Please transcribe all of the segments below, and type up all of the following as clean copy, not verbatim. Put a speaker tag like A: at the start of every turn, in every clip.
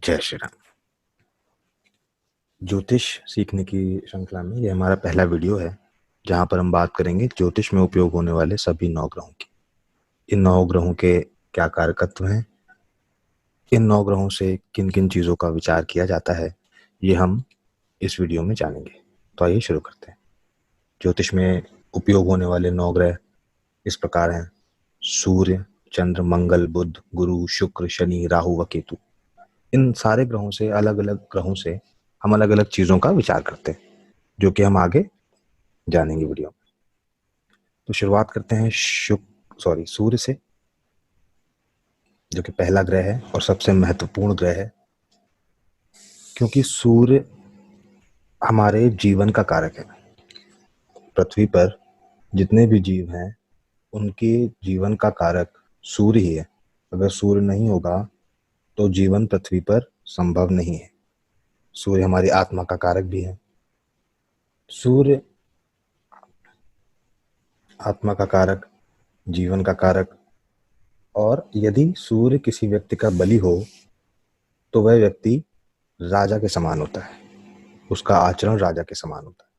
A: जय श्री राम। ज्योतिष सीखने की श्रृंखला में ये हमारा पहला वीडियो है जहाँ पर हम बात करेंगे ज्योतिष में उपयोग होने वाले सभी 9 ग्रहों की। इन 9 ग्रहों के क्या कारकत्व हैं, इन 9 ग्रहों से किन किन चीज़ों का विचार किया जाता है, ये हम इस वीडियो में जानेंगे। तो आइए शुरू करते हैं। ज्योतिष में उपयोग होने वाले 9 ग्रह इस प्रकार हैं: सूर्य, चंद्र, मंगल, बुध, गुरु, शुक्र, शनि, राहु व केतु। इन सारे ग्रहों से अलग अलग ग्रहों से हम अलग अलग चीज़ों का विचार करते हैं, जो कि हम आगे जानेंगे वीडियो में। तो शुरुआत करते हैं सूर्य से, जो कि पहला ग्रह है और सबसे महत्वपूर्ण ग्रह है, क्योंकि सूर्य हमारे जीवन का कारक है। पृथ्वी पर जितने भी जीव हैं उनके जीवन का कारक सूर्य ही है। अगर सूर्य नहीं होगा तो जीवन पृथ्वी पर संभव नहीं है। सूर्य हमारी आत्मा का कारक भी है। सूर्य आत्मा का कारक, जीवन का कारक, और यदि सूर्य किसी व्यक्ति का बलि हो तो वह व्यक्ति राजा के समान होता है, उसका आचरण राजा के समान होता है।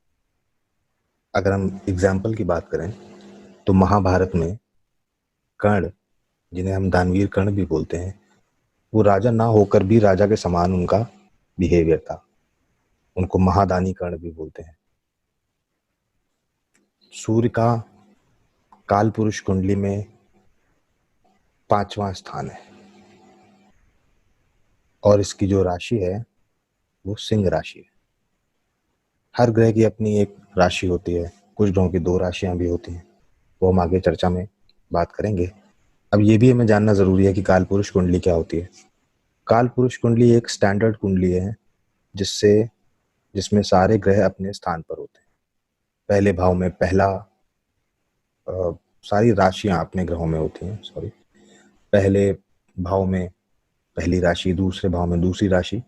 A: अगर हम एग्जाम्पल की बात करें तो महाभारत में कर्ण, जिन्हें हम दानवीर कर्ण भी बोलते हैं, वो राजा ना होकर भी राजा के समान उनका बिहेवियर था। उनको महादानी कर्ण भी बोलते हैं। सूर्य का काल पुरुष कुंडली में 5वां स्थान है और इसकी जो राशि है वो सिंह राशि है। हर ग्रह की अपनी एक राशि होती है, कुछ ग्रहों की 2 राशियां भी होती हैं, वो हम आगे चर्चा में बात करेंगे। अब ये भी हमें जानना जरूरी है कि काल पुरुष कुंडली क्या होती है। काल पुरुष कुंडली एक स्टैंडर्ड कुंडली है जिसमें सारे ग्रह अपने स्थान पर होते हैं। पहले भाव में सारी राशियां अपने ग्रहों में होती हैं। पहले भाव में पहली राशि, दूसरे भाव में दूसरी राशि,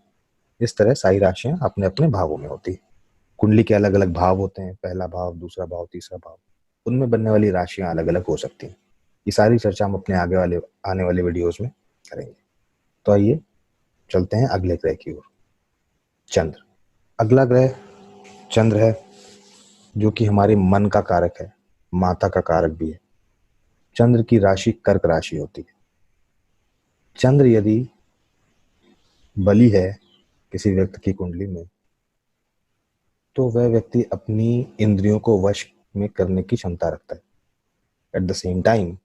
A: इस तरह सारी राशियां अपने अपने भावों में होती है। कुंडली के अलग अलग भाव होते हैं, पहला भाव, दूसरा भाव, तीसरा भाव, उनमें बनने वाली राशियां अलग अलग हो सकती हैं। ये सारी चर्चा हम अपने आने वाले वीडियोस में करेंगे। तो आइए चलते हैं अगले ग्रह की ओर, चंद्र। अगला ग्रह चंद्र है, जो कि हमारे मन का कारक है, माता का कारक भी है। चंद्र की राशि कर्क राशि होती है। चंद्र यदि बली है किसी व्यक्ति की कुंडली में तो वह व्यक्ति अपनी इंद्रियों को वश में करने की क्षमता रखता है। एट द सेम टाइम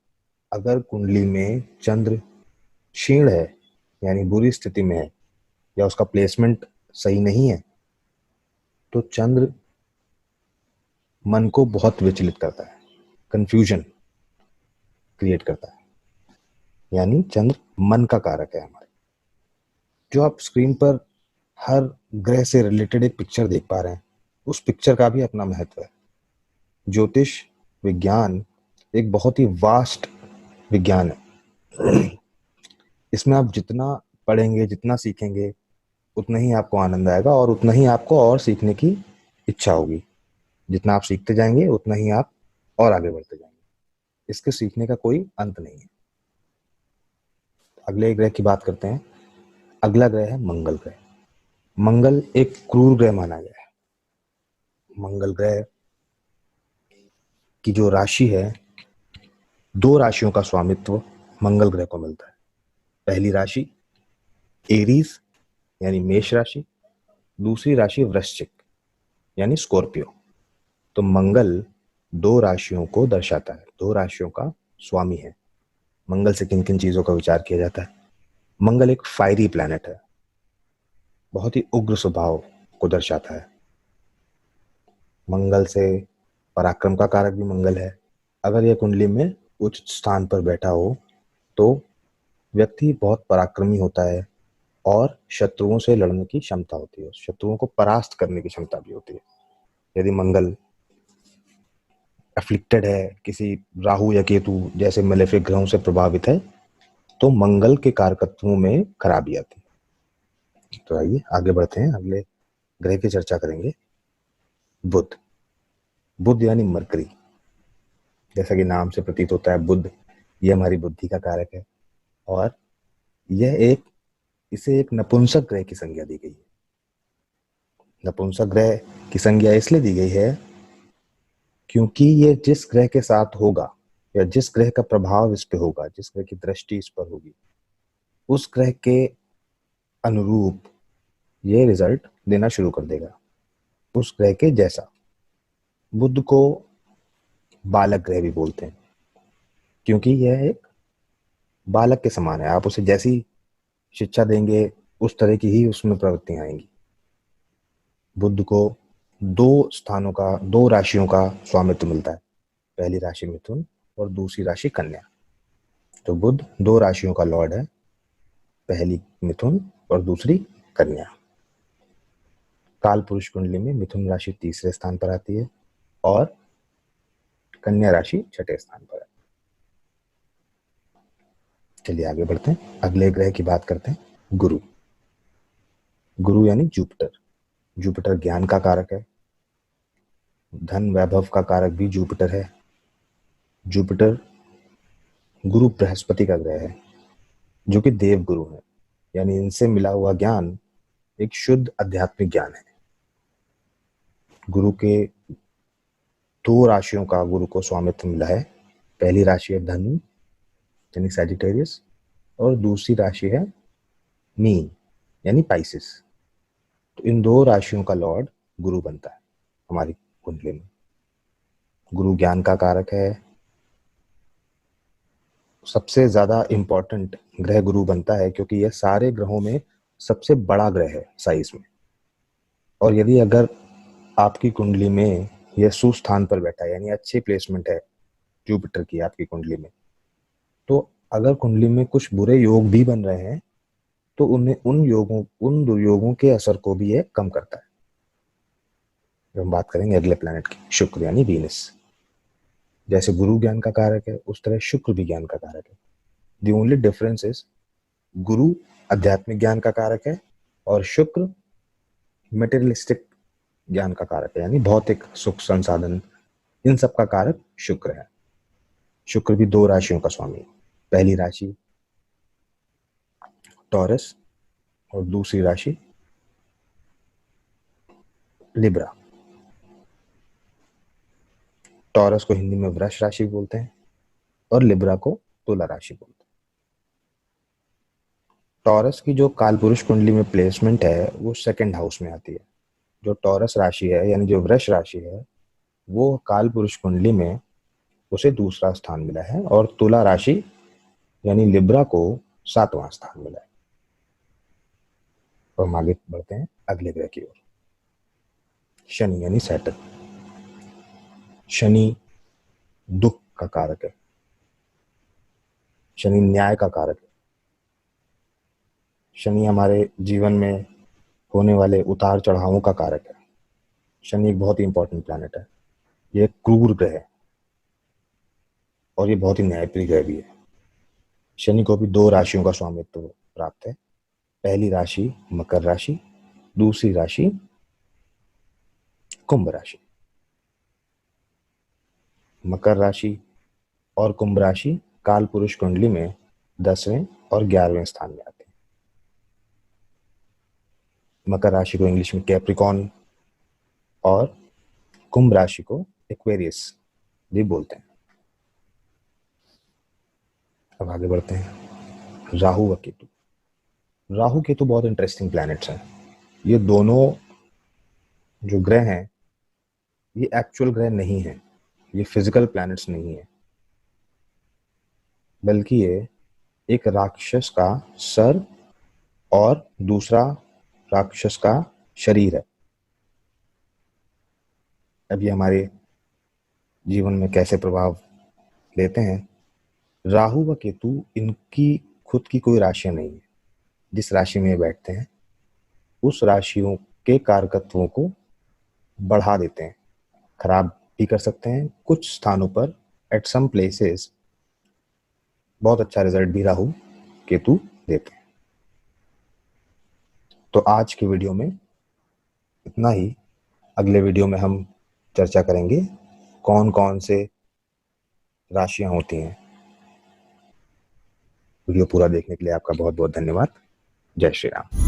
A: अगर कुंडली में चंद्र क्षीण है, यानी बुरी स्थिति में है, या उसका प्लेसमेंट सही नहीं है, तो चंद्र मन को बहुत विचलित करता है, कंफ्यूजन क्रिएट करता है। यानी चंद्र मन का कारक है हमारे। जो आप स्क्रीन पर हर ग्रह से रिलेटेड एक पिक्चर देख पा रहे हैं, उस पिक्चर का भी अपना महत्व है। ज्योतिष विज्ञान एक बहुत ही वास्ट विज्ञान है। इसमें आप जितना पढ़ेंगे, जितना सीखेंगे, उतना ही आपको आनंद आएगा और उतना ही आपको और सीखने की इच्छा होगी। जितना आप सीखते जाएंगे उतना ही आप और आगे बढ़ते जाएंगे। इसके सीखने का कोई अंत नहीं है। अगले ग्रह की बात करते हैं। अगला ग्रह है मंगल ग्रह। मंगल एक क्रूर ग्रह माना गया है। मंगल ग्रह की जो राशि है, 2 राशियों का स्वामित्व मंगल ग्रह को मिलता है। पहली राशि एरीज यानी मेष राशि, दूसरी राशि वृश्चिक यानी स्कॉर्पियो। तो मंगल 2 राशियों को दर्शाता है, 2 राशियों का स्वामी है। मंगल से किन किन चीजों का विचार किया जाता है? मंगल एक फायरी प्लैनेट है, बहुत ही उग्र स्वभाव को दर्शाता है। मंगल से पराक्रम का कारक भी मंगल है। अगर यह कुंडली में उच्च स्थान पर बैठा हो तो व्यक्ति बहुत पराक्रमी होता है और शत्रुओं से लड़ने की क्षमता होती है, शत्रुओं को परास्त करने की क्षमता भी होती है। यदि मंगल अफ्लिक्टेड है, किसी राहु या केतु जैसे मेलेफिक ग्रहों से प्रभावित है, तो मंगल के कारकत्वों में खराबी आती है। तो आइए आगे बढ़ते हैं, अगले ग्रह की चर्चा करेंगे। बुध। बुध यानी मरकरी। जैसा कि नाम से प्रतीत होता है, बुध ये हमारी बुद्धि का कारक है और यह एक इसे एक नपुंसक ग्रह की संज्ञा दी गई है। नपुंसक ग्रह की संज्ञा इसलिए दी गई है क्योंकि ये जिस ग्रह के साथ होगा या जिस ग्रह का प्रभाव इस पे होगा, जिस ग्रह की दृष्टि इस पर होगी, उस ग्रह के अनुरूप ये रिजल्ट देना शुरू कर देगा, उस ग्रह के जैसा। बुध को बालक ग्रह भी बोलते हैं क्योंकि यह एक बालक के समान है। आप उसे जैसी शिक्षा देंगे उस तरह की ही उसमें प्रवृत्तियां आएंगी। बुध को दो राशियों का स्वामित्व मिलता है, पहली राशि मिथुन और दूसरी राशि कन्या। तो बुध दो राशियों का लॉर्ड है, पहली मिथुन और दूसरी कन्या। काल पुरुष कुंडली में मिथुन राशि तीसरे स्थान पर आती है और कन्या राशि छठे स्थान पर है। चलिए आगे बढ़ते हैं, अगले ग्रह की बात करते हैं, गुरु। गुरु यानी जुपिटर। जुपिटर ज्ञान का कारक है, धन वैभव का कारक भी जुपिटर है। जुपिटर गुरु बृहस्पति का ग्रह है जो कि देव गुरु है, यानी इनसे मिला हुआ ज्ञान एक शुद्ध आध्यात्मिक ज्ञान है। गुरु के दो राशियों का गुरु को स्वामित्व मिला है, पहली राशि है धनु यानी सैजिटेरियस और दूसरी राशि है मीन यानी पाइसिस। तो इन दो राशियों का लॉर्ड गुरु बनता है हमारी कुंडली में। गुरु ज्ञान का कारक है, सबसे ज्यादा इंपॉर्टेंट ग्रह गुरु बनता है क्योंकि यह सारे ग्रहों में सबसे बड़ा ग्रह है साइज में। और यदि अगर आपकी कुंडली में यह सुस्थान पर बैठा है यानी अच्छी प्लेसमेंट है जुपिटर की आपकी कुंडली में, तो अगर कुंडली में कुछ बुरे योग भी बन रहे हैं तो उन दुर्योगों के असर को भी यह कम करता है। जब हम बात करेंगे अगले प्लैनेट की, शुक्र यानी वीनस। जैसे गुरु ज्ञान का कारक है उस तरह शुक्र भी ज्ञान का कारक है। द ओनली डिफरेंस इज गुरु आध्यात्मिक ज्ञान का कारक है और शुक्र मेटेरियलिस्टिक ज्ञान का कारक है, यानी भौतिक सुख संसाधन, इन सब का कारक शुक्र है। शुक्र भी दो राशियों का स्वामी है, पहली राशि टॉरस और दूसरी राशि लिब्रा। टॉरस को हिंदी में वृष राशि बोलते हैं और लिब्रा को तुला राशि बोलते हैं। टॉरस की जो कालपुरुष कुंडली में प्लेसमेंट है वो सेकंड हाउस में आती है। जो टॉरस राशि है यानी जो वृष राशि है वो कालपुरुष कुंडली में उसे दूसरा स्थान मिला है और तुला राशि यानी लिब्रा को सातवां स्थान मिला है। तो हम आगे बढ़ते हैं अगले ग्रह की ओर, शनि यानी सैटर्न। शनि दुख का कारक है, शनि न्याय का कारक है। शनि हमारे जीवन में होने वाले उतार चढ़ावों का कारक है। शनि एक बहुत ही इंपॉर्टेंट प्लैनेट है, ये एक क्रूर ग्रह है और ये बहुत ही न्यायप्रिय ग्रह भी है। शनि को भी दो राशियों का स्वामित्व प्राप्त है, पहली राशि मकर राशि, दूसरी राशि कुंभ राशि। मकर राशि और कुंभ राशि काल पुरुष कुंडली में 10वें और 11वें स्थान में आते हैं। मकर राशि को इंग्लिश में कैप्रिकॉन और कुंभ राशि को एक्वेरियस भी बोलते हैं। अब आगे बढ़ते हैं, राहु व केतु। राहु केतु बहुत इंटरेस्टिंग प्लैनेट्स हैं। ये दोनों जो ग्रह हैं ये एक्चुअल ग्रह नहीं है, ये फिजिकल प्लैनेट्स नहीं है, बल्कि ये एक राक्षस का सर और दूसरा राक्षस का शरीर है। अब ये हमारे जीवन में कैसे प्रभाव लेते हैं? राहु व केतु इनकी खुद की कोई राशियां नहीं है। जिस राशि में ये बैठते हैं उस राशियों के कारकत्वों को बढ़ा देते हैं, खराब भी कर सकते हैं। कुछ स्थानों पर एट सम प्लेसेस बहुत अच्छा रिजल्ट भी राहु केतु देते हैं। तो आज की वीडियो में इतना ही। अगले वीडियो में हम चर्चा करेंगे कौन कौन से राशियां होती हैं। वीडियो पूरा देखने के लिए आपका बहुत बहुत धन्यवाद। जय श्री राम।